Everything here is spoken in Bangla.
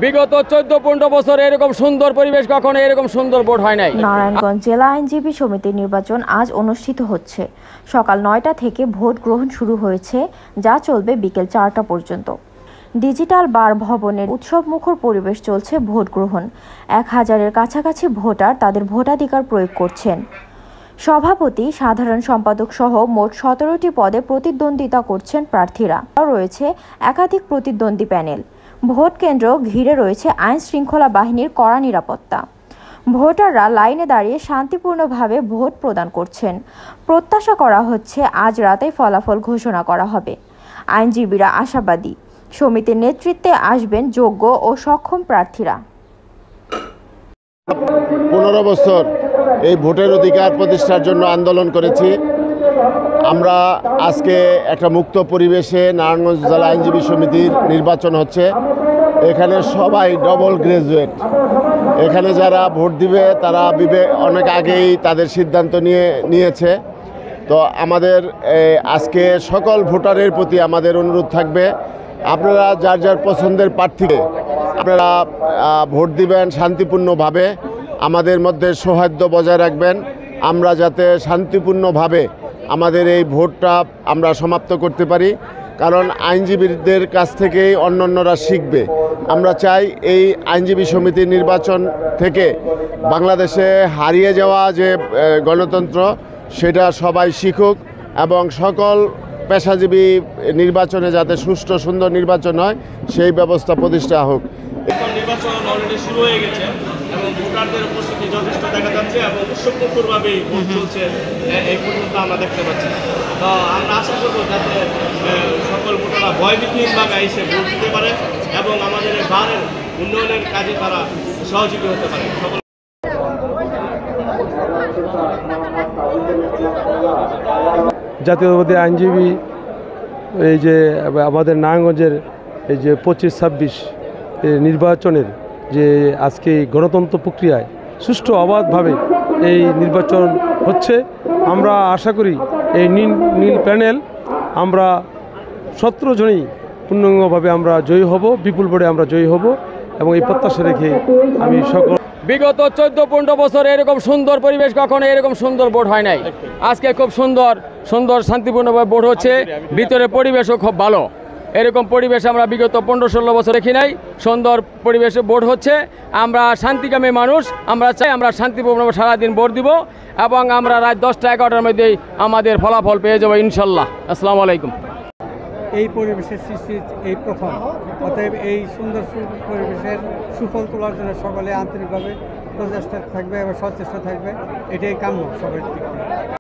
বিগত 14-15 বছর এরকম সুন্দর পরিবেশ কখনো এরকম সুন্দর ভোট হয় নাই। নারায়ণগঞ্জ জেলা আইনজীবী সমিতির নির্বাচন আজ অনুষ্ঠিত হচ্ছে। সকাল 9টা থেকে ভোট গ্রহণ শুরু হয়েছে, যা চলবে বিকেল 4টা পর্যন্ত। ডিজিটাল বার ভবনের উৎসবমুখর পরিবেশ চলছে ভোট গ্রহণ। 1000-এর কাছাকাছি ভোটার তাদের ভোটাধিকার প্রয়োগ করছেন। সভাপতি, সাধারণ সম্পাদক সহ মোট 17টি পদে প্রতিদ্বন্দ্বিতা করছেন প্রার্থীরা। রয়েছে একাধিক প্রতিদ্বন্দ্বী প্যানেল। ভোট কেন্দ্র ঘিরে রয়েছে আইন শৃঙ্খলা বাহিনীর কড়া নিরাপত্তা। ভোটাররা লাইনে দাঁড়িয়ে শান্তিপূর্ণভাবে ভোট প্রদান করছেন। প্রত্যাশা করা হচ্ছে আজ রাতে ফলাফল ঘোষণা করা হবে। আইনজীবীরা আশাবাদী, সমিতির নেতৃত্বে আসবেন যোগ্য ও সক্ষম প্রার্থীরা। 15 বছর এই ভোটের অধিকার প্রতিষ্ঠার জন্য আন্দোলন করেছি। আমরা আজকে একটা মুক্ত পরিবেশে নারায়ণগঞ্জ জেলা আইনজীবী সমিতির নির্বাচন হচ্ছে। এখানে সবাই ডবল গ্রাজুয়েট। এখানে যারা ভোট দিবে তারা অনেক আগেই তাদের সিদ্ধান্ত নিয়েছে। তো আমাদের আজকে সকল ভোটারের প্রতি আমাদের অনুরোধ থাকবে, আপনারা যার যার পছন্দের প্রার্থীকে আপনারা ভোট দিবেন শান্তিপূর্ণভাবে। আমাদের মধ্যে সৌহার্দ্য বজায় রাখবেন, আমরা যাতে শান্তিপূর্ণভাবে আমাদের এই ভোটটা আমরা সমাপ্ত করতে পারি, কারণ আইনজীবীদের কাছ থেকেই অন্যান্যরা শিখবে। আমরা চাই এই আইনজীবী সমিতির নির্বাচন থেকে বাংলাদেশে হারিয়ে যাওয়া যে গণতন্ত্র সেটা সবাই শিখুক এবং সকল পেশাজীবী নির্বাচনে যাতে সুষ্ঠু সুন্দর নির্বাচন হয় সেই ব্যবস্থা প্রতিষ্ঠা হোক। নির্বাচন অলরেডি শুরু হয়ে গেছে এবং ভোটারদের উপস্থিতি যথেষ্ট দেখা যাচ্ছে এবং উৎসবমুখরভাবেই ভোট চলছে এই পর্যন্ত আমরা দেখতে পাচ্ছি। তো আমরা আশা করব যাতে সকল ভোটাররা ভয়ভীতিহীনভাবে এসে ভোট দিতে পারে এবং আমাদের এই বারের উন্নয়নের কাজে তারা সহযোগী হতে পারে। জাতীয়তাবাদী আইনজীবী এই যে আমাদের নারায়ণগঞ্জের এই যে 25-26 নির্বাচনের যে আজকে গণতন্ত্র প্রক্রিয়ায় সুষ্ঠু অবাধভাবে এই নির্বাচন হচ্ছে। আমরা আশা করি এই নীল প্যানেল আমরা 17 জনই পূর্ণাঙ্গভাবে আমরা জয়ী হব, বিপুল ভোটে আমরা জয়ী হব এবং এই প্রত্যাশা রেখে আমি সকল বিগত 14-15 বছর এরকম সুন্দর পরিবেশ কখনো এরকম সুন্দর ভোট হয় নাই। আজকে খুব সুন্দর শান্তিপূর্ণভাবে ভোট হচ্ছে, ভিতরে পরিবেশও খুব ভালো। এরকম পরিবেশ আমরা বিগত 15-16 বছর দেখি নাই। সুন্দর পরিবেশে ভোট হচ্ছে। আমরা শান্তিকামী মানুষ, আমরা চাই আমরা শান্তিপূর্ণভাবে সারাদিন ভোট দিব এবং আমরা রাত 10টা-11টার মধ্যেই আমাদের ফলাফল পেয়ে যাবো ইনশাল্লাহ। আসসালামু আলাইকুম। এই পরিবেশের সৃষ্টি এই প্রথম, অতএব এই সুন্দর পরিবেশের সুফল তোলার জন্য সকলে আন্তরিকভাবে প্রচেষ্টা থাকবে এবং সচেষ্ট থাকবে, এটাই কাম্য সবার।